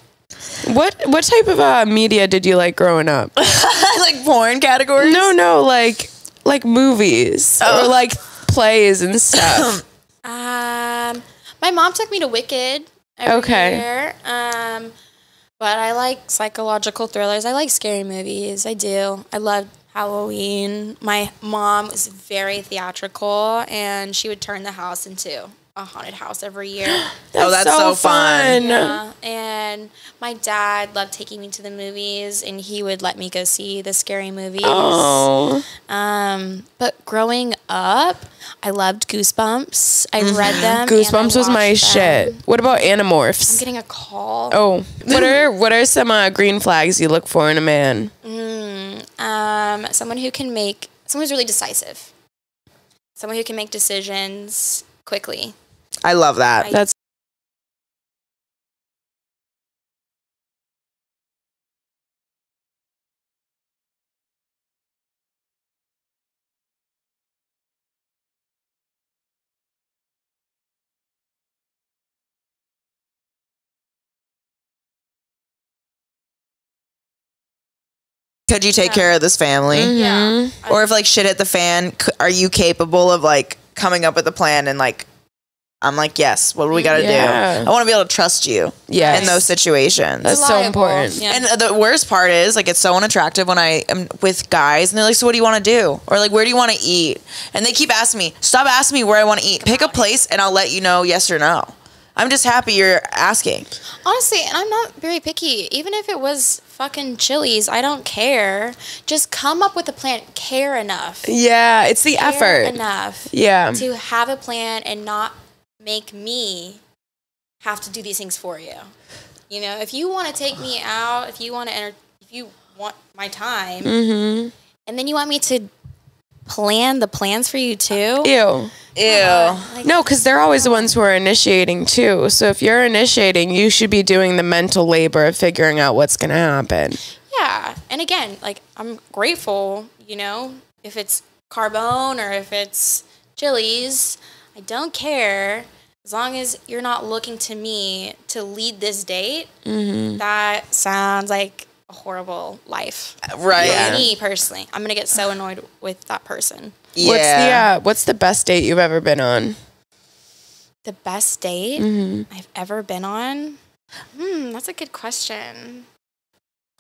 What type of media did you like growing up? Like porn categories? No, like movies or like plays and stuff. My mom took me to Wicked every Okay. year. But I like psychological thrillers. I like scary movies. I do. I love Halloween. My mom was very theatrical, and she would turn the house into a haunted house every year. Oh, that's so fun. Yeah, and my dad loved taking me to the movies, and he would let me go see the scary movies. Oh. But growing up, I loved Goosebumps. I read them. and I Goosebumps was my watched shit. them. What about I'm Animorphs? getting a call. Oh, what are some green flags you look for in a man? Someone who's really decisive. Someone who can make decisions quickly. I love that. That's Could you take care of this family? Yeah. Or if like shit hit the fan, are you capable of like coming up with a plan and like, I'm like, yes, what do we got to Yeah. do? I want to be able to trust you Yes. in those situations. That's so Reliable. important. Yeah. And the worst part is, like, it's so unattractive when I am with guys and they're like, so what do you want to do? Or like, where do you want to eat? And they keep asking me, stop asking me where I want to eat. Pick a place and I'll let you know yes or no. I'm just happy you're asking. Honestly, and I'm not very picky. Even if it was fucking Chili's, I don't care. Just come up with a plan. Care enough. yeah, it's the Care effort. enough Yeah. to have a plan and not make me have to do these things for you. You know, if you want to take me out, if you want my time, and then you want me to plan the plans for you too. Ew. Ew. No, because they're always the ones who are initiating too. So if you're initiating, you should be doing the mental labor of figuring out what's going to happen. Yeah. And again, like, I'm grateful, you know, if it's Carbone or if it's Chili's. I don't care. As long as you're not looking to me to lead this date, that sounds like a horrible life. Right. For me personally, I'm going to get so annoyed with that person. Yeah. What's the best date you've ever been on? The best date I've ever been on? That's a good question.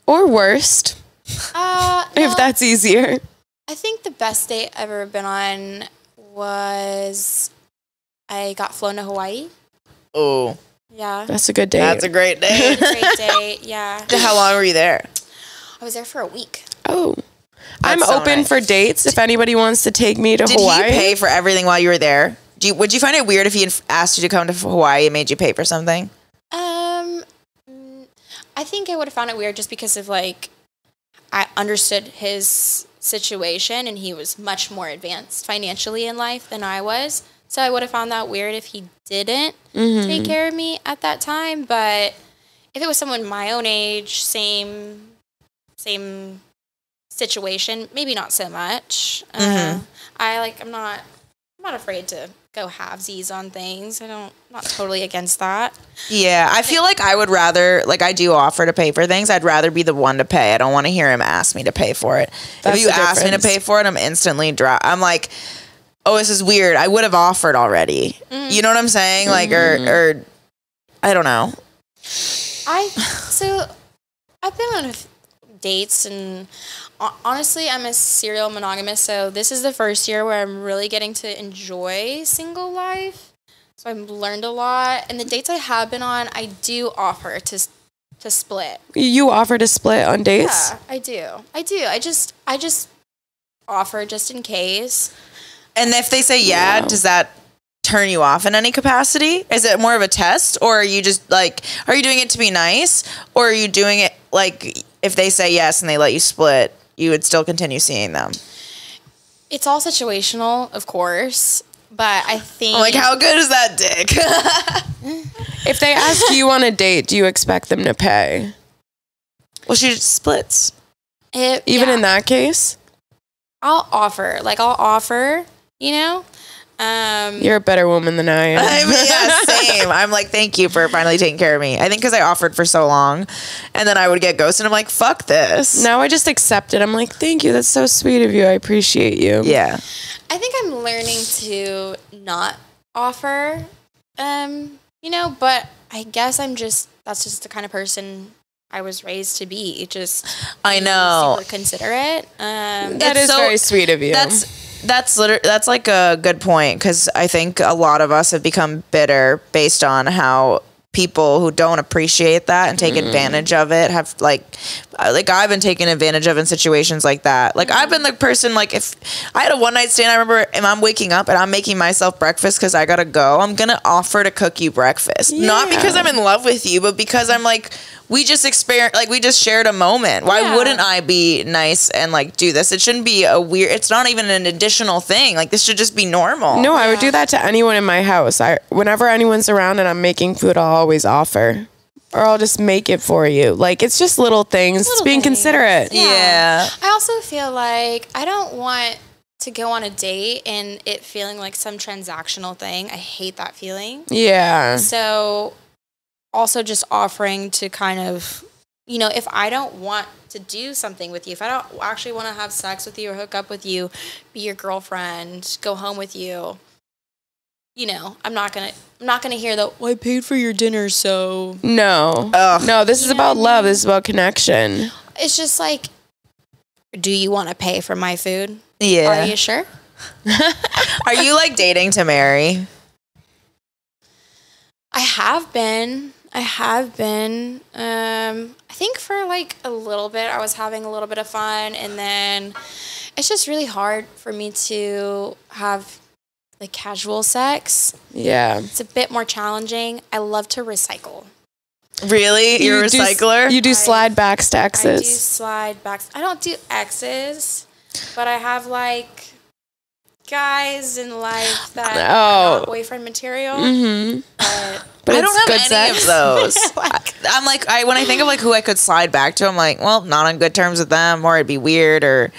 Or worst, if that's easier. I think the best date I've ever been on was I got flown to Hawaii. Oh, Yeah. That's a good date. that's a great day. Great date. Yeah. How long were you there? I was there for a week. Oh. I'm so open nice. for dates if anybody wants to take me to Did Hawaii. he pay for everything while you were there? Would you find it weird if he had asked you to come to Hawaii and made you pay for something? I think I would have found it weird just because of like I understood his situation and he was much more advanced financially in life than I was. So I would have found that weird if he didn't take care of me at that time. But if it was someone my own age, same situation, maybe not so much. I'm not afraid to go halvesies on things. I'm not totally against that. Yeah, I feel like I would rather, like I do offer to pay for things. I'd rather be the one to pay. I don't want to hear him ask me to pay for it. That's if you the ask me to difference. pay for it, I'm instantly I'm like, oh, this is weird. I would have offered already. You know what I'm saying? Like, or I don't know. I've been on dates and honestly, I'm a serial monogamous, so this is the first year where I'm really getting to enjoy single life. So I've learned a lot, and the dates I have been on, I do offer to split. You offer to split on dates? Yeah, I do. I just offer just in case. And if they say yeah, does that turn you off in any capacity? Is it more of a test, or are you just like, are you doing it to be nice, or are you doing it like if they say yes and they let you split, you would still continue seeing them? It's all situational, of course, but I think Like, how good is that dick? If they ask you on a date, do you expect them to pay? Well, she just splits. Even in that case? I'll offer, you know? You're a better woman than I am. I mean, yeah, same. I'm like, thank you for finally taking care of me. I think because I offered for so long, and then I would get ghosted. I'm like, fuck this. Now I just accept it. I'm like, thank you. That's so sweet of you. I appreciate you. Yeah. I think I'm learning to not offer, you know, but I guess that's just the kind of person I was raised to be. Just I know. super considerate. That It's is so- very sweet of you. That's like a good point, because I think a lot of us have become bitter based on how people who don't appreciate that and take advantage of it have like I've been taken advantage of in situations like that. Like I've been the person, like if I had a one night stand, I remember if I'm waking up and I'm making myself breakfast because I gotta go, I'm gonna offer to cook you breakfast. Not because I'm in love with you, but because I'm like, we just shared a moment. Why wouldn't I be nice and like do this? It shouldn't be it's not even an additional thing. Like this should just be normal. No, I would do that to anyone in my house. Whenever anyone's around and I'm making food, I'll always offer. Or I'll just make it for you. Like, it's just little things. It's being things. considerate. Yeah. I also feel like I don't want to go on a date and it feeling like some transactional thing. I hate that feeling. Yeah. So also just offering to kind of, you know, if I don't want to do something with you, if I don't actually want to have sex with you or hook up with you, be your girlfriend, go home with you, you know, I'm not gonna hear the, well, I paid for your dinner, so No. Ugh. No, this is about love. This is about connection. it's just like, do you want to pay for my food? Yeah. Are you sure? Are you like dating to marry? I have been. I think for like a little bit, I was having a little bit of fun, and then it's just really hard for me to have like casual sex. Yeah. It's a bit more challenging. I love to recycle. Really? You're a recycler? You do slide backs to I do exes. slide backs. I don't do exes, but I have like guys in life that are not boyfriend material. Mm-hmm. But I it's don't have good any sex. of those. I'm like, when I think of like who I could slide back to, I'm like, well, not on good terms with them, or it'd be weird, or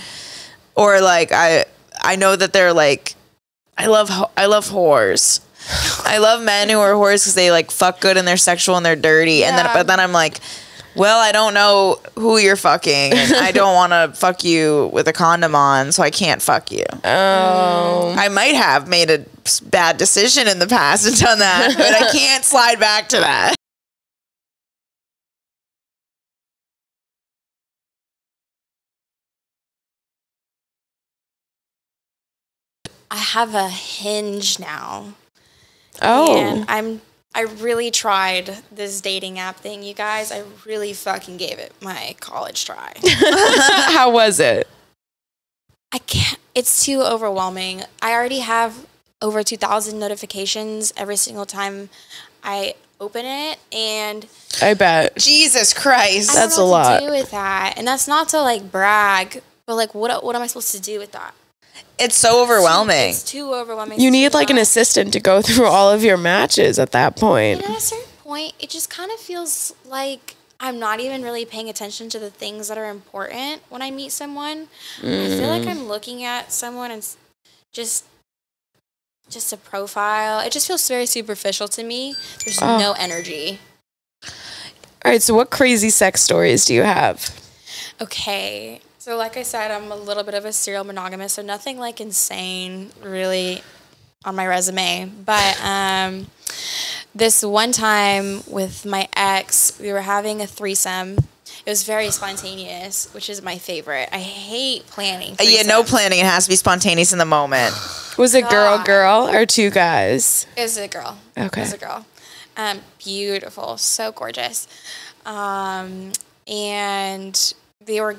like I I know that they're like, I love whores. I love men who are whores because they like fuck good and they're sexual and they're dirty. Yeah. But then I'm like, well, I don't know who you're fucking. And I don't want to fuck you with a condom on, so I can't fuck you. Oh. I might have made a bad decision in the past and done that, but I can't slide back to that. I have a Hinge now. Oh. And I really tried this dating app thing, you guys. I really fucking gave it my college try. How was it? I can't. It's too overwhelming. I already have over 2,000 notifications every single time I open it, and I bet. Jesus Christ. I don't That's know a what lot. to do with that. And that's not to like brag, but like what am I supposed to do with that? It's so overwhelming. It's too overwhelming. You It's need too like an much. assistant to go through all of your matches at that point. And at a certain point, it just kind of feels like I'm not even really paying attention to the things that are important when I meet someone. I feel like I'm looking at someone and just a profile. It just feels very superficial to me. There's no energy. All right, so what crazy sex stories do you have? Okay. So like I said, I'm a little bit of a serial monogamous, so nothing like insane really on my resume. But this one time with my ex, we were having a threesome. It was very spontaneous, which is my favorite. I hate planning. Yeah, no threesomes. planning. It has to be spontaneous in the moment. Was it God. girl or two guys? It was a girl. Okay. It was a girl. Beautiful, so gorgeous. And we were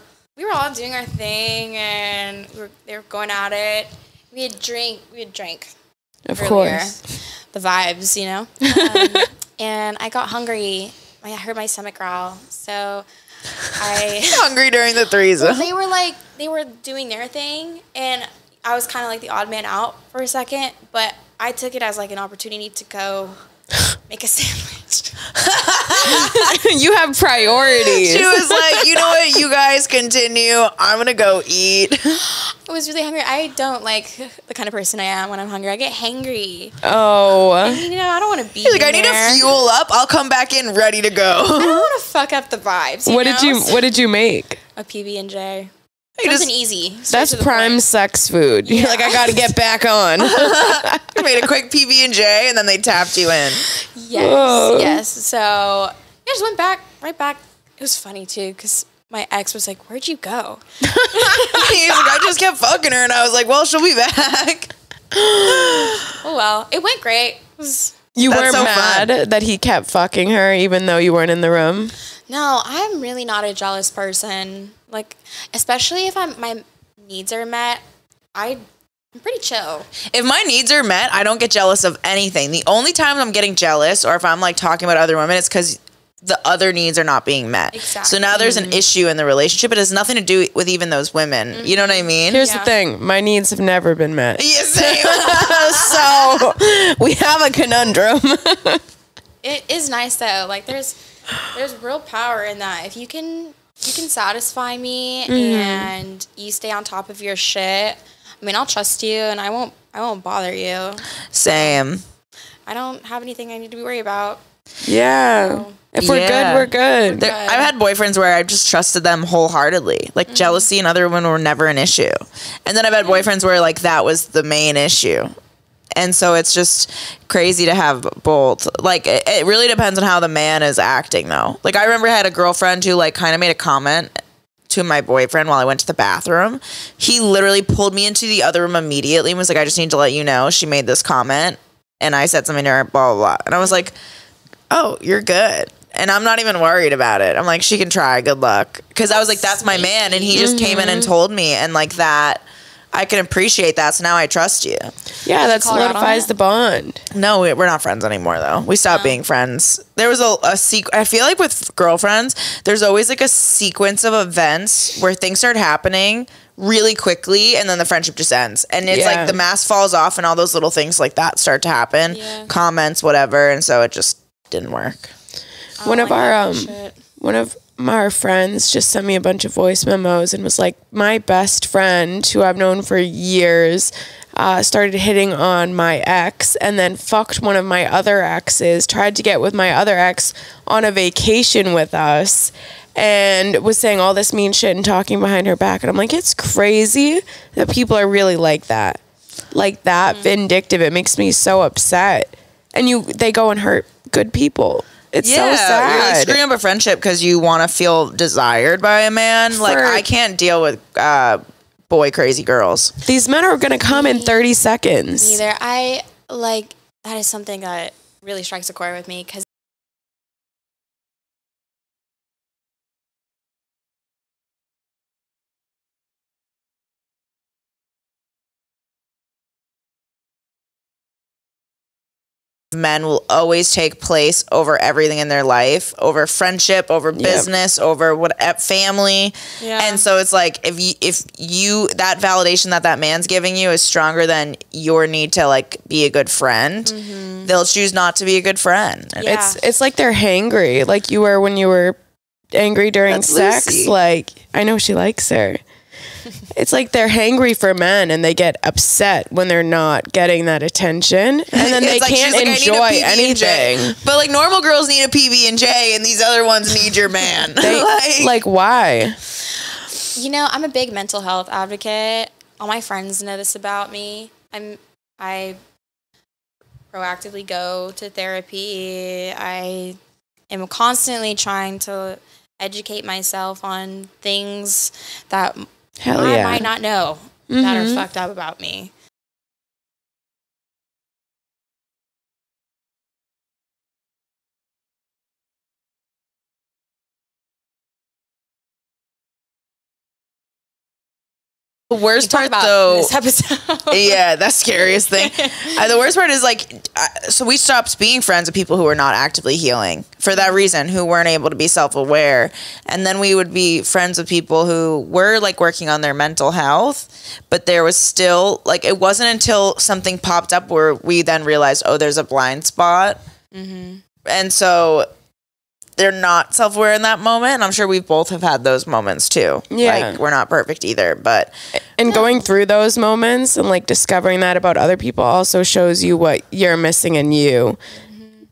all doing our thing, and they were going at it. We had drank. Of earlier. course. The vibes, you know. And I got hungry. I heard my stomach growl, so I. Hungry during the threesome. They were doing their thing, and I was kind of like the odd man out for a second, but I took it as like an opportunity to go make a sandwich. You have priorities. She was like, you know what, you guys continue. I'm going to go eat. I was really hungry. I don't like the kind of person I am when I'm hungry. I get hangry. Oh. You know, I don't want to be He's like, I in need there. to fuel up. I'll come back in ready to I go. don't want to fuck up the vibes. What did you make? A PB&J. You Something just easy. straight That's to the prime point. sex food. You're like, I gotta get back on. you made a quick PB&J and then they tapped you in. Yes, Whoa. yes. So I just went right back. It was funny too, because my ex was like, "Where'd you go?" He's like, I just kept fucking her. And I was like, well, she'll be back. Oh well, it went great. It was, You That's weren't so mad fun. that he kept fucking her even though you weren't in the room? no, I'm really not a jealous person. Like, especially if my needs are met, I'm pretty chill. If my needs are met, I don't get jealous of anything. The only time I'm getting jealous or if I'm like talking about other women, it's because the other needs are not being met. Exactly. So now there's an issue in the relationship. It has nothing to do with even those women. You know what I mean? Here's Yeah. the thing. My needs have never been met. Yeah, same. So we have a conundrum. It is nice though. Like there's real power in that. If you can satisfy me and you stay on top of your shit, I mean, I'll trust you and I won't bother you. Same. I don't have anything I need to be worried about. Yeah. If we're Yeah. good, we're good. Good. I've had boyfriends where I've just trusted them wholeheartedly. Like jealousy and other women were never an issue. And then I've had boyfriends where like that was the main issue. And so it's just crazy to have both. Like it really depends on how the man is acting though. Like I remember I had a girlfriend who like kind of made a comment to my boyfriend while I went to the bathroom. He literally pulled me into the other room immediately and was like, I just need to let you know she made this comment. And I said something to her, blah, blah, blah. And I was like, oh, you're good. And I'm not even worried about it. I'm like, she can try. Good luck. Because I was like, that's my man. And he just came in and told me. And like that, I can appreciate that. So now I trust you. Yeah, that call her out on solidifies it? the bond. No, we're not friends anymore, though. We stopped being friends. There was a I feel like with girlfriends, there's always like a sequence of events where things start happening really quickly and then the friendship just ends. And it's Yeah. like the mask falls off and all those little things like that start to happen. Yeah. Comments, whatever. And so it just didn't work. I don't One of like our that shit. one of our friends just sent me a bunch of voice memos and was like, my best friend, who I've known for years, started hitting on my ex and then fucked one of my other exes, tried to get with my other ex on a vacation with us, and was saying all this mean shit and talking behind her back. And I'm like, it's crazy that people are really like that. Like that vindictive. It makes me so upset. And they go and hurt good people. It's so sad. You're like screwing up a friendship because you want to feel desired by a man. Like, I can't deal with boy crazy girls. These men are going to come in 30 seconds. Either. I, like, that is something that really strikes a chord with me because men will always take place over everything in their life, over friendship, over business, over family. And so it's like, if you that validation that man's giving you is stronger than your need to like be a good friend, they'll choose not to be a good friend. It's like they're hangry, like you were when you were angry during sex. Lucy. Like, I know she likes her. It's like they're hangry for men and they get upset when they're not getting that attention, and then they can't enjoy anything. But like normal girls need a PB&J and these other ones need your man. Like why? You know, I'm a big mental health advocate. All my friends know this about me. I proactively go to therapy. I am constantly trying to educate myself on things that I might not know that are fucked up about me. The worst part, though, this episode. Yeah, that's scariest thing. The worst part is like, so we stopped being friends with people who were not actively healing for that reason, who weren't able to be self-aware, and then we would be friends with people who were like working on their mental health, but there was still like, it wasn't until something popped up where we then realized, oh, there's a blind spot, and so they're not self-aware in that moment. And I'm sure we both have had those moments too. Yeah. Like, we're not perfect either, but. And going through those moments and like discovering that about other people also shows you what you're missing in you.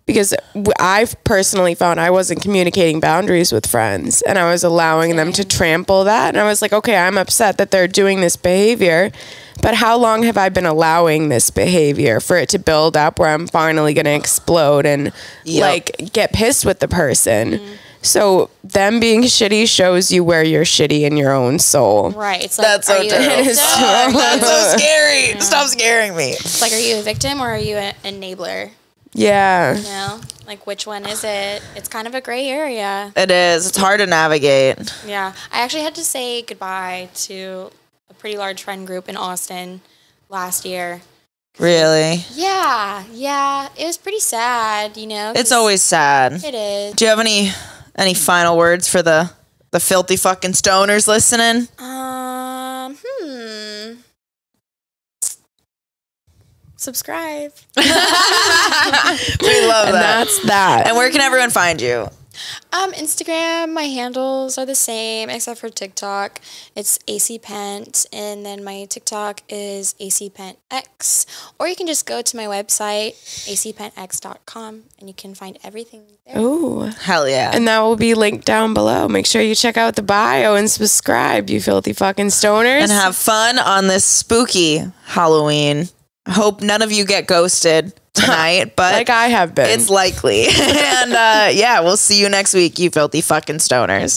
Because I've personally found I wasn't communicating boundaries with friends and I was allowing them to trample that. And I was like, okay, I'm upset that they're doing this behavior, but how long have I been allowing this behavior for it to build up where I'm finally going to explode and like get pissed with the person? So them being shitty shows you where you're shitty in your own soul. Right. It's like, that's so true. That's so scary. Yeah. Stop scaring me. It's like, are you a victim or are you an enabler? Yeah. You know, like which one is it? It's kind of a gray area. It is. It's hard to navigate. Yeah. I actually had to say goodbye to a pretty large friend group in Austin last year. Really? Yeah. Yeah. It was pretty sad, you know. It's always sad. It is. Do you have any final words for the filthy fucking stoners listening? Subscribe. We love that. And that's that. And where can everyone find you? Instagram, my handles are the same except for TikTok. It's AC Pent, and then my TikTok is ACPentX. Or you can just go to my website, acpentx.com, and you can find everything there. Ooh. Hell yeah. And that will be linked down below. Make sure you check out the bio and subscribe, you filthy fucking stoners. And have fun on this spooky Halloween. I hope none of you get ghosted tonight, but like I have been. It's likely. And yeah, we'll see you next week, you filthy fucking stoners.